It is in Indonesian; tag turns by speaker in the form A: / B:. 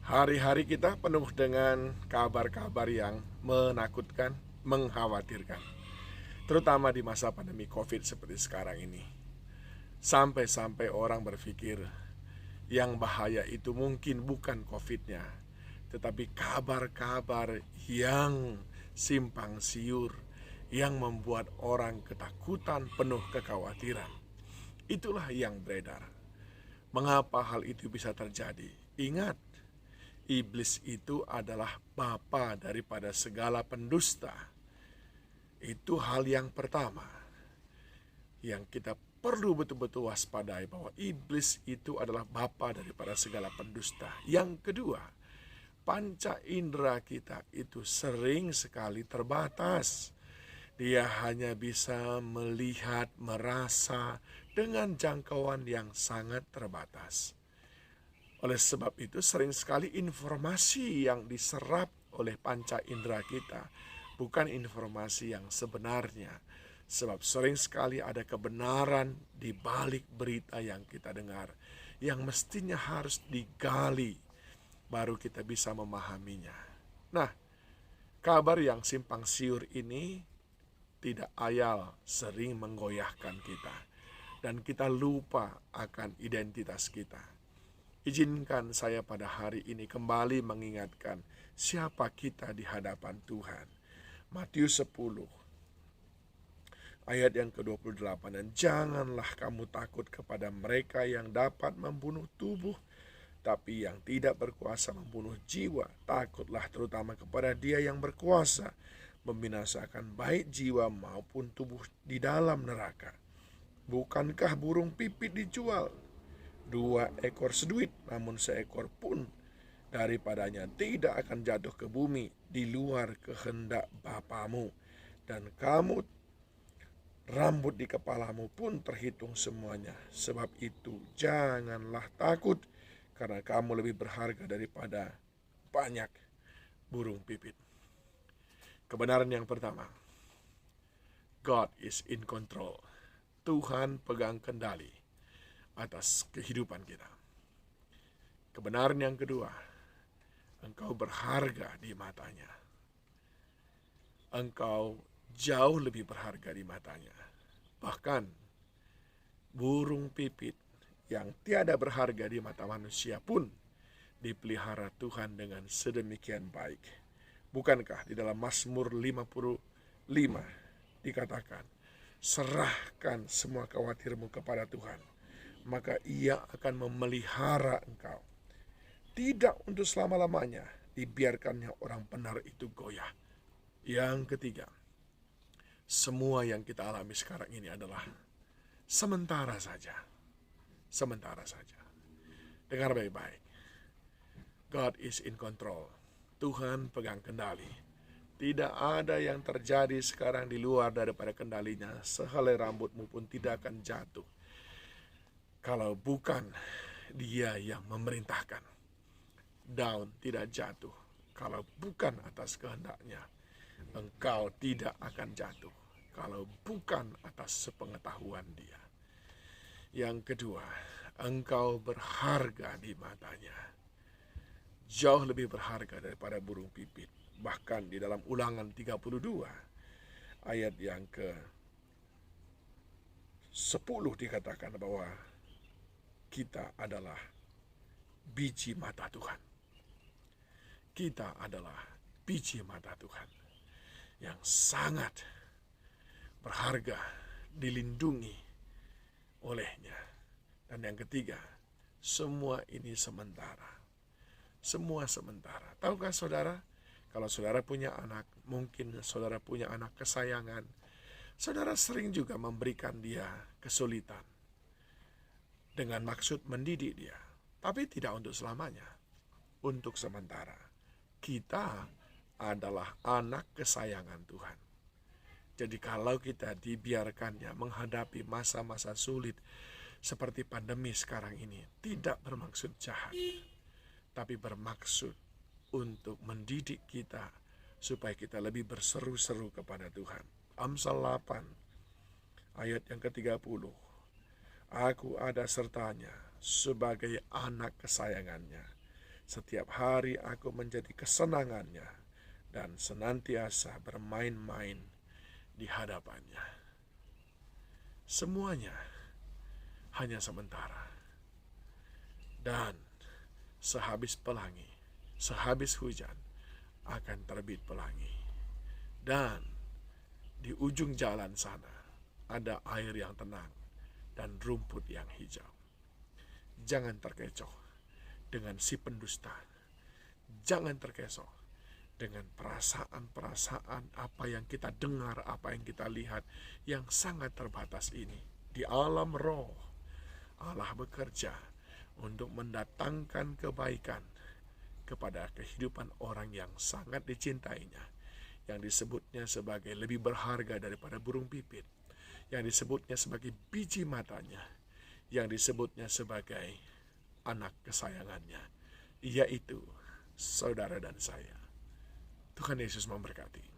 A: Hari-hari kita penuh dengan kabar-kabar yang menakutkan, mengkhawatirkan. Terutama di masa pandemi COVID seperti sekarang ini. Sampai-sampai orang berpikir yang bahaya itu mungkin bukan COVID-nya, tetapi kabar-kabar yang simpang siur, yang membuat orang ketakutan, penuh kekhawatiran. Itulah yang beredar. Mengapa hal itu bisa terjadi? Ingat, iblis itu adalah bapa daripada segala pendusta. Itu hal yang pertama yang kita perlu betul-betul waspadai, bahwa iblis itu adalah bapa daripada segala pendusta. Yang kedua, panca indera kita itu sering sekali terbatas. Dia hanya bisa melihat, merasa dengan jangkauan yang sangat terbatas. Oleh sebab itu sering sekali informasi yang diserap oleh panca indera kita bukan informasi yang sebenarnya. Sebab sering sekali ada kebenaran di balik berita yang kita dengar, yang mestinya harus digali baru kita bisa memahaminya. Nah, kabar yang simpang siur ini tidak ayal sering menggoyahkan kita, dan kita lupa akan identitas kita. Izinkan saya pada hari ini kembali mengingatkan siapa kita di hadapan Tuhan. Matius 10 ayat yang ke-28, dan janganlah kamu takut kepada mereka yang dapat membunuh tubuh, tapi yang tidak berkuasa membunuh jiwa. Takutlah terutama kepada Dia yang berkuasa membinasakan baik jiwa maupun tubuh di dalam neraka. Bukankah burung pipit dijual 2 ekor seduit, namun seekor pun daripadanya tidak akan jatuh ke bumi di luar kehendak Bapamu. Dan kamu, rambut di kepalamu pun terhitung semuanya. Sebab itu janganlah takut, karena kamu lebih berharga daripada banyak burung pipit. Kebenaran yang pertama, God is in control. Tuhan pegang kendali atas kehidupan kita. Kebenaran yang kedua, engkau berharga di matanya. Engkau jauh lebih berharga di matanya. Bahkan burung pipit yang tiada berharga di mata manusia pun dipelihara Tuhan dengan sedemikian baik. Bukankah di dalam Mazmur 55 dikatakan, serahkan semua khawatirmu kepada Tuhan, maka Ia akan memelihara engkau. Tidak untuk selama-lamanya dibiarkannya orang benar itu goyah. Yang ketiga, semua yang kita alami sekarang ini adalah sementara saja. Sementara saja. Dengar baik-baik. God is in control. Tuhan pegang kendali. Tidak ada yang terjadi sekarang di luar daripada kendalinya. Sehelai rambutmu pun tidak akan jatuh kalau bukan Dia yang memerintahkan. Daun tidak jatuh kalau bukan atas kehendaknya. Engkau tidak akan jatuh kalau bukan atas sepengetahuan Dia. Yang kedua, engkau berharga di matanya. Jauh lebih berharga daripada burung pipit. Bahkan di dalam Ulangan 32 ayat yang ke-10 dikatakan bahwa kita adalah biji mata Tuhan. Kita adalah biji mata Tuhan yang sangat berharga, dilindungi olehnya. Dan yang ketiga, semua ini sementara. Semua sementara. Tahukah saudara, kalau saudara punya anak, mungkin saudara punya anak kesayangan, saudara sering juga memberikan dia kesulitan dengan maksud mendidik dia, tapi tidak untuk selamanya, untuk sementara. Kita adalah anak kesayangan Tuhan. Jadi kalau kita dibiarkannya menghadapi masa-masa sulit seperti pandemi sekarang ini, tidak bermaksud jahat, tapi bermaksud untuk mendidik kita supaya kita lebih berseru-seru kepada Tuhan. Amsal 8 ayat yang ke-30. Aku ada sertanya sebagai anak kesayangannya. Setiap hari aku menjadi kesenangannya dan senantiasa bermain-main di hadapannya. Semuanya hanya sementara. Dan sehabis pelangi, sehabis hujan, akan terbit pelangi. Dan di ujung jalan sana ada air yang tenang dan rumput yang hijau. Jangan terkecoh dengan si pendusta. Jangan terkecoh dengan perasaan-perasaan apa yang kita dengar, apa yang kita lihat yang sangat terbatas ini. Di alam roh, Allah bekerja untuk mendatangkan kebaikan kepada kehidupan orang yang sangat dicintainya, yang disebutnya sebagai lebih berharga daripada burung pipit, yang disebutnya sebagai biji matanya, yang disebutnya sebagai anak kesayangannya, yaitu saudara dan saya. Tuhan Yesus memberkati.